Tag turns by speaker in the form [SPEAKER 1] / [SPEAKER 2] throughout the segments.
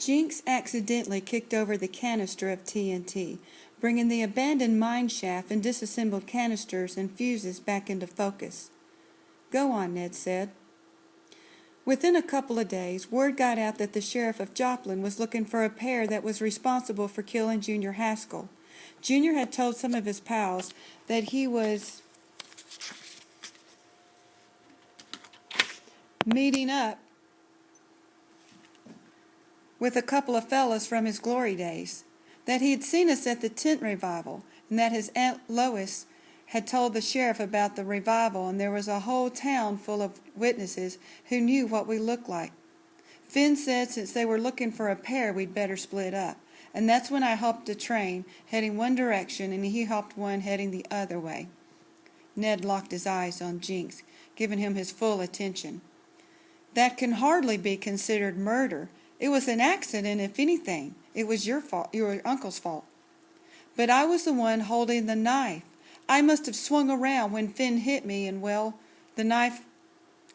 [SPEAKER 1] Jinx accidentally kicked over the canister of TNT, bringing the abandoned mine shaft and disassembled canisters and fuses back into focus. "Go on," Ned said. Within a couple of days, word got out that the sheriff of Joplin was looking for a pair that was responsible for killing Junior Haskell. Junior had told some of his pals that he was meeting up with a couple of fellas from his glory days, that he had seen us at the tent revival, and that his Aunt Lois had told the sheriff about the revival, and there was a whole town full of witnesses who knew what we looked like. Finn said since they were looking for a pair, we'd better split up, and that's when I hopped a train heading one direction, and he hopped one heading the other way. Ned locked his eyes on Jinx, giving him his full attention. "That can hardly be considered murder. It was an accident, if anything. It was your fault, your uncle's fault." "But I was the one holding the knife. I must have swung around when Finn hit me, and, well, the knife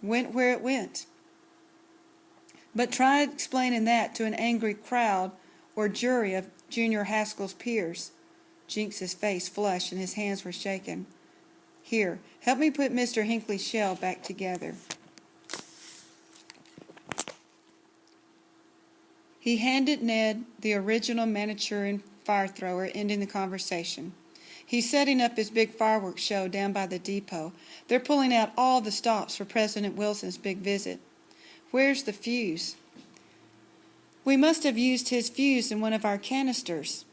[SPEAKER 1] went where it went." But try explaining that to an angry crowd or jury of Junior Haskell's peers. Jinx's face flushed and his hands were shaking. "Here, help me put Mr. Hinckley's shell back together." He handed Ned the original Manchurian fire thrower, ending the conversation. "He's setting up his big fireworks show down by the depot. They're pulling out all the stops for President Wilson's big visit." "Where's the fuse?" "We must have used his fuse in one of our canisters."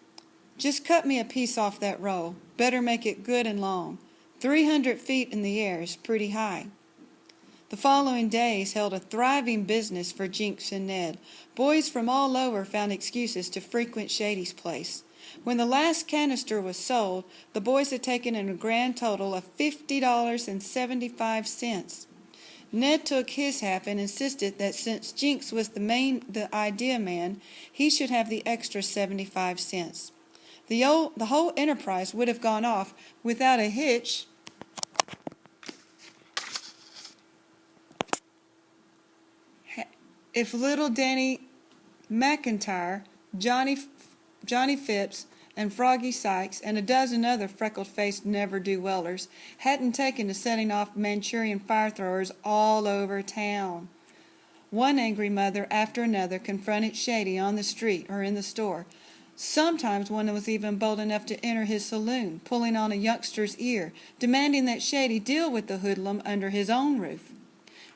[SPEAKER 1] "Just cut me a piece off that roll. Better make it good and long. 300 feet in the air is pretty high." The following days held a thriving business for Jinx and Ned. Boys from all over found excuses to frequent Shady's place. When the last canister was sold, the boys had taken in a grand total of $50.75. Ned took his half and insisted that since Jinx was the idea man, he should have the extra 75 cents. The whole enterprise would have gone off without a hitch if little Danny McIntyre, Johnny Phipps, and Froggy Sykes, and a dozen other freckled-faced never-do-wellers hadn't taken to setting off Manchurian fire-throwers all over town. One angry mother after another confronted Shady on the street or in the store. Sometimes one was even bold enough to enter his saloon, pulling on a youngster's ear, demanding that Shady deal with the hoodlum under his own roof.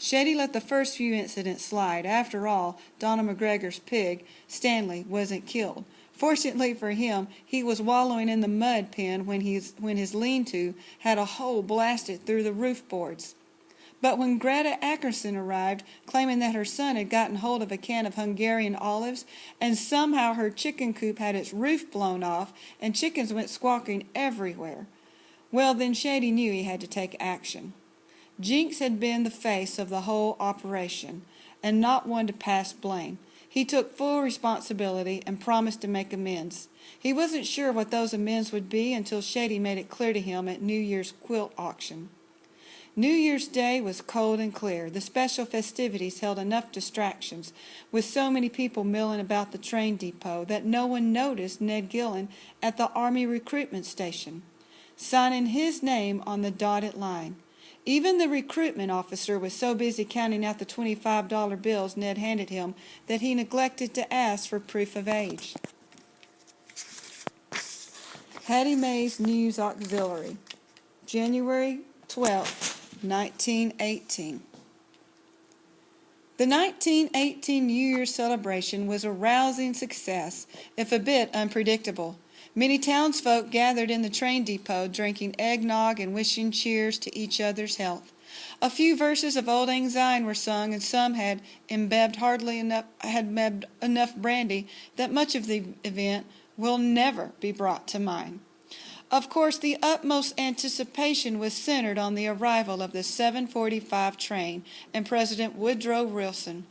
[SPEAKER 1] Shady let the first few incidents slide. After all, Donald McGregor's pig, Stanley, wasn't killed. Fortunately for him, he was wallowing in the mud pen when his lean-to had a hole blasted through the roof boards. But when Greta Ackerson arrived, claiming that her son had gotten hold of a can of Hungarian olives, and somehow her chicken coop had its roof blown off, and chickens went squawking everywhere, well, then Shady knew he had to take action. Jinx had been the face of the whole operation, and not one to pass blame. He took full responsibility and promised to make amends. He wasn't sure what those amends would be until Shady made it clear to him at New Year's quilt auction. New Year's Day was cold and clear. The special festivities held enough distractions, with so many people milling about the train depot, that no one noticed Ned Gillen at the Army recruitment station, signing his name on the dotted line. Even the recruitment officer was so busy counting out the $25 bills Ned handed him that he neglected to ask for proof of age. Hattie Mae's News Auxiliary, January 12, 1918. The 1918 New Year's celebration was a rousing success, if a bit unpredictable. Many townsfolk gathered in the train depot, drinking eggnog and wishing cheers to each other's health. A few verses of Old Lang Syne were sung, and some had imbibed enough brandy that much of the event will never be brought to mind. Of course, the utmost anticipation was centered on the arrival of the 7:45 train and President Woodrow Wilson.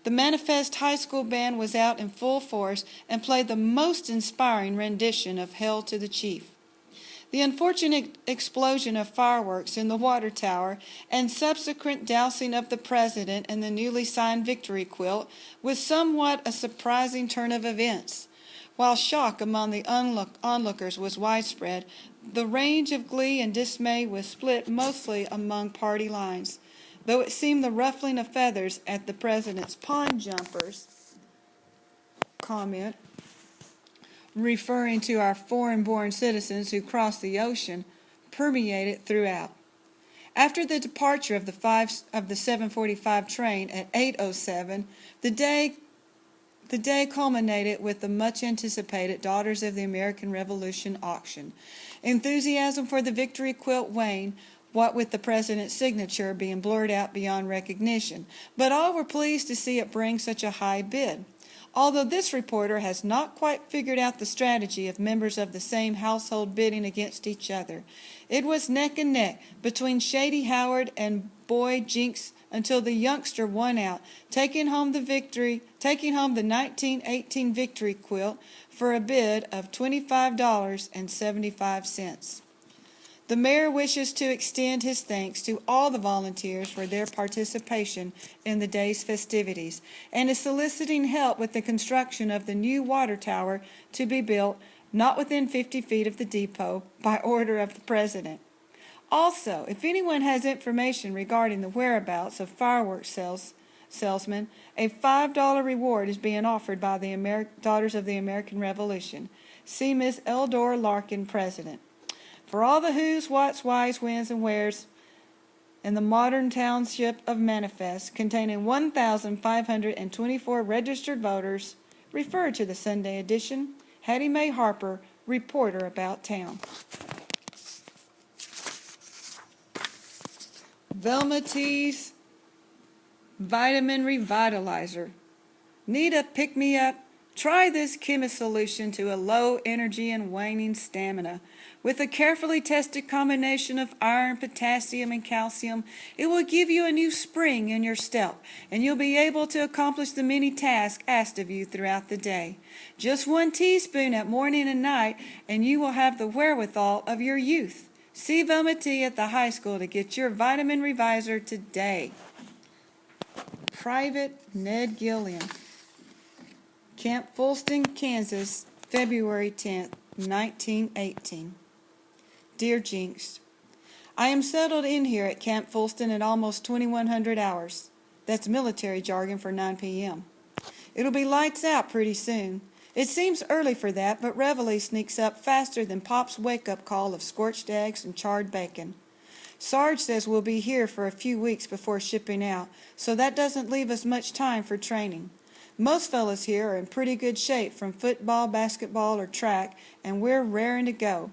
[SPEAKER 1] The Manifest High School band was out in full force and played the most inspiring rendition of Hail to the Chief. The unfortunate explosion of fireworks in the water tower and subsequent dousing of the president in the newly signed victory quilt was somewhat a surprising turn of events. While shock among the onlookers was widespread, the range of glee and dismay was split mostly among party lines, though it seemed the ruffling of feathers at the president's pond jumpers comment, referring to our foreign-born citizens who crossed the ocean, permeated throughout. After the departure of the 7:45 train at 8:07, the day culminated with the much-anticipated Daughters of the American Revolution auction. Enthusiasm for the victory quilt waned, what with the president's signature being blurred out beyond recognition, but all were pleased to see it bring such a high bid. Although this reporter has not quite figured out the strategy of members of the same household bidding against each other. It was neck and neck between Shady Howard and Boy Jinks until the youngster won out, taking home the 1918 victory quilt for a bid of $25.75. The mayor wishes to extend his thanks to all the volunteers for their participation in the day's festivities and is soliciting help with the construction of the new water tower to be built not within 50 feet of the depot by order of the president. Also, if anyone has information regarding the whereabouts of fireworks salesmen, a $5 reward is being offered by the Daughters of the American Revolution. See Ms. Eldor Larkin, President. For all the who's, what's, whys, whens, and wheres in the modern township of Manifest, containing 1,524 registered voters, refer to the Sunday edition. Hattie Mae Harper, reporter about town. Bellomy-Ezell Vitamin Revitalizer. Need a pick-me-up? Try this chemist solution to a low energy and waning stamina. With a carefully tested combination of iron, potassium, and calcium, it will give you a new spring in your step, and you'll be able to accomplish the many tasks asked of you throughout the day. Just 1 teaspoon at morning and night, and you will have the wherewithal of your youth. See Bellomy-Ezell at the high school to get your vitamin reviser today. Private Ned Gilliam, Camp Fulton, Kansas, February 10th, 1918. Dear Jinx, I am settled in here at Camp Fulton at almost 2100 hours. That's military jargon for 9 p.m. It'll be lights out pretty soon. It seems early for that, but reveille sneaks up faster than Pop's wake-up call of scorched eggs and charred bacon. Sarge says we'll be here for a few weeks before shipping out, so that doesn't leave us much time for training. Most fellas here are in pretty good shape from football, basketball, or track, and we're raring to go.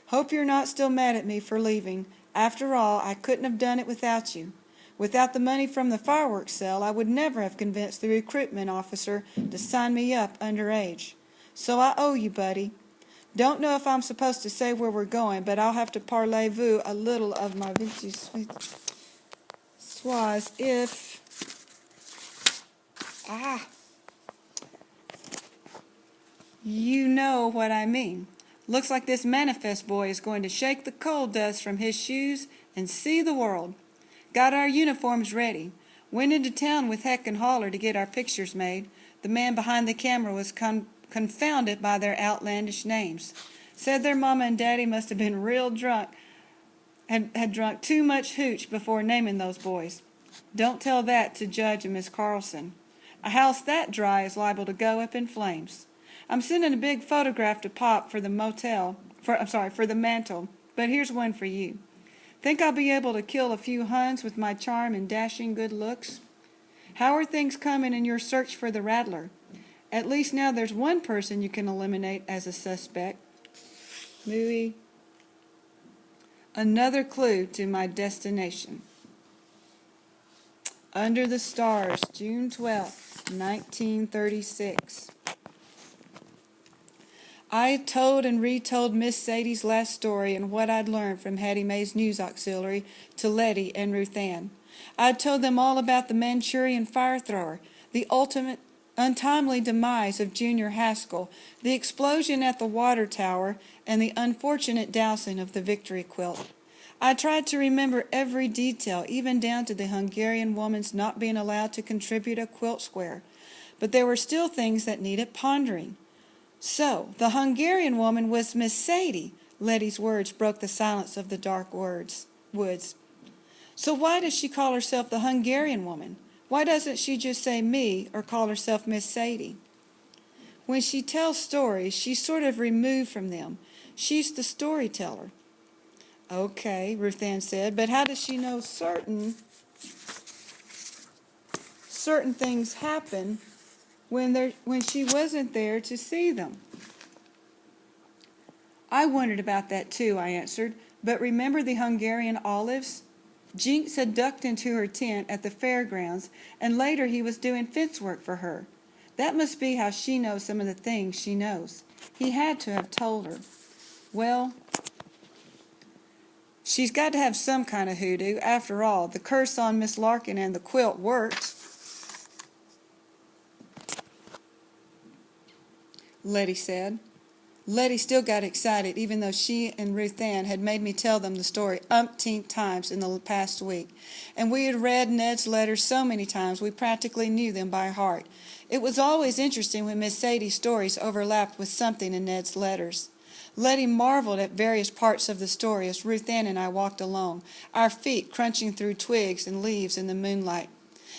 [SPEAKER 1] Hope you're not still mad at me for leaving. After all, I couldn't have done it without you. Without the money from the fireworks sale, I would never have convinced the recruitment officer to sign me up underage. So I owe you, buddy. Don't know if I'm supposed to say where we're going, but I'll have to parlez-vous a little of my vintage soise if... You know what I mean. Looks like this Manifest boy is going to shake the coal dust from his shoes and see the world. Got our uniforms ready. Went into town with Heck and Holler to get our pictures made. The man behind the camera was confounded by their outlandish names. Said their mama and daddy must have been real drunk, had drunk too much hooch before naming those boys. Don't tell that to Judge and Miss Carlson. A house that dry is liable to go up in flames. I'm sending a big photograph to Pop for the for the mantle, but here's one for you. Think I'll be able to kill a few Huns with my charm and dashing good looks? How are things coming in your search for the Rattler? At least now there's one person you can eliminate as a suspect. Mooey. Another clue to my destination. Under the Stars, June 12, 1936. I told and retold Miss Sadie's last story and what I'd learned from Hattie Mae's news auxiliary to Letty and Ruth Ann. I'd told them all about the Manchurian fire thrower, the ultimate untimely demise of Junior Haskell, the explosion at the water tower, and the unfortunate dousing of the victory quilt. I tried to remember every detail, even down to the Hungarian woman's not being allowed to contribute a quilt square. But there were still things that needed pondering. So, the Hungarian woman was Miss Sadie. Letty's words broke the silence of the dark woods. So why does she call herself the Hungarian woman? Why doesn't she just say me or call herself Miss Sadie? When she tells stories, she's sort of removed from them. She's the storyteller. Okay, Ruth Ann said, but how does she know certain things happen when she wasn't there to see them? I wondered about that too, I answered, but remember the Hungarian olives? Jinx had ducked into her tent at the fairgrounds, and later he was doing fence work for her. That must be how she knows some of the things she knows. He had to have told her. Well, she's got to have some kind of hoodoo. After all, the curse on Miss Larkin and the quilt worked. Letty said. Letty still got excited, even though she and Ruth Ann had made me tell them the story umpteenth times in the past week. And we had read Ned's letters so many times we practically knew them by heart. It was always interesting when Miss Sadie's stories overlapped with something in Ned's letters. Letty marveled at various parts of the story as Ruth Ann and I walked along, our feet crunching through twigs and leaves in the moonlight.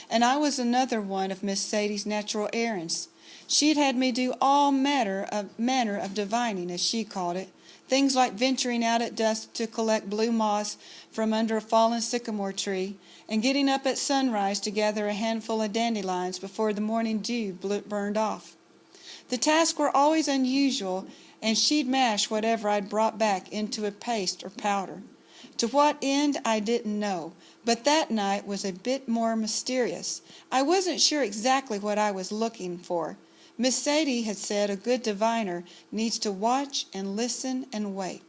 [SPEAKER 1] And I was another one of Miss Sadie's natural errands. She'd had me do all manner of divining, as she called it, things like venturing out at dusk to collect blue moss from under a fallen sycamore tree, and getting up at sunrise to gather a handful of dandelions before the morning dew burned off. The tasks were always unusual, and she'd mash whatever I'd brought back into a paste or powder. To what end, I didn't know, but that night was a bit more mysterious. I wasn't sure exactly what I was looking for. Miss Sadie had said a good diviner needs to watch and listen and wait.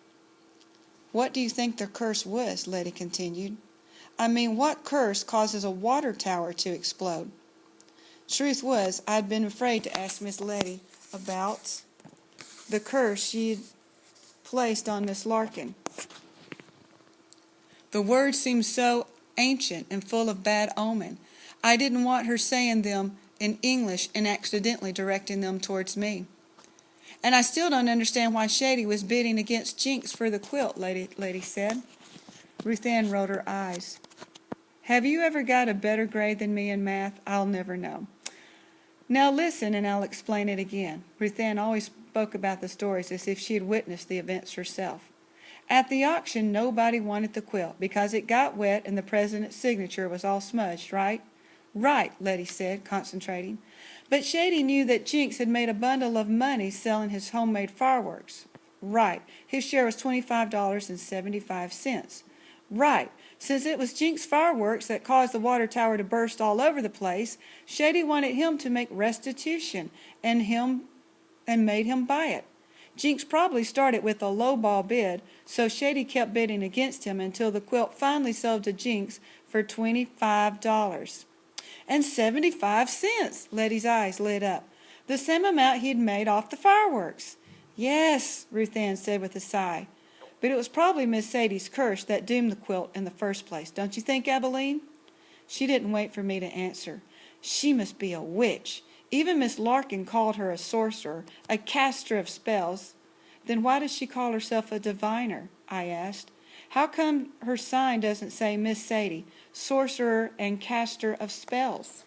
[SPEAKER 1] What do you think the curse was? Letty continued. I mean, what curse causes a water tower to explode? Truth was, I'd been afraid to ask Miss Letty about the curse she'd placed on Miss Larkin. The words seemed so ancient and full of bad omen. I didn't want her saying them in English and accidentally directing them towards me. And I still don't understand why Shady was bidding against Jinx for the quilt, Letty said. Ruth Ann rolled her eyes. Have you ever got a better grade than me in math? I'll never know. Now listen, and I'll explain it again. Ruth Ann always spoke about the stories as if she had witnessed the events herself. At the auction, nobody wanted the quilt because it got wet and the president's signature was all smudged, right? Right, Letty said, concentrating. But Shady knew that Jinx had made a bundle of money selling his homemade fireworks. Right, his share was $25.75. Right, since it was Jinx's fireworks that caused the water tower to burst all over the place, Shady wanted him to make restitution and made him buy it. Jinx probably started with a low-ball bid, so Shady kept bidding against him until the quilt finally sold to Jinx for $25. And 75 cents, Letty's eyes lit up. The same amount he'd made off the fireworks. Yes, Ruth Ann said with a sigh. But it was probably Miss Sadie's curse that doomed the quilt in the first place, don't you think, Abilene? She didn't wait for me to answer. She must be a witch. Even Miss Larkin called her a sorcerer, a caster of spells. Then why does she call herself a diviner? I asked. How come her sign doesn't say Miss Sadie, sorcerer and caster of spells?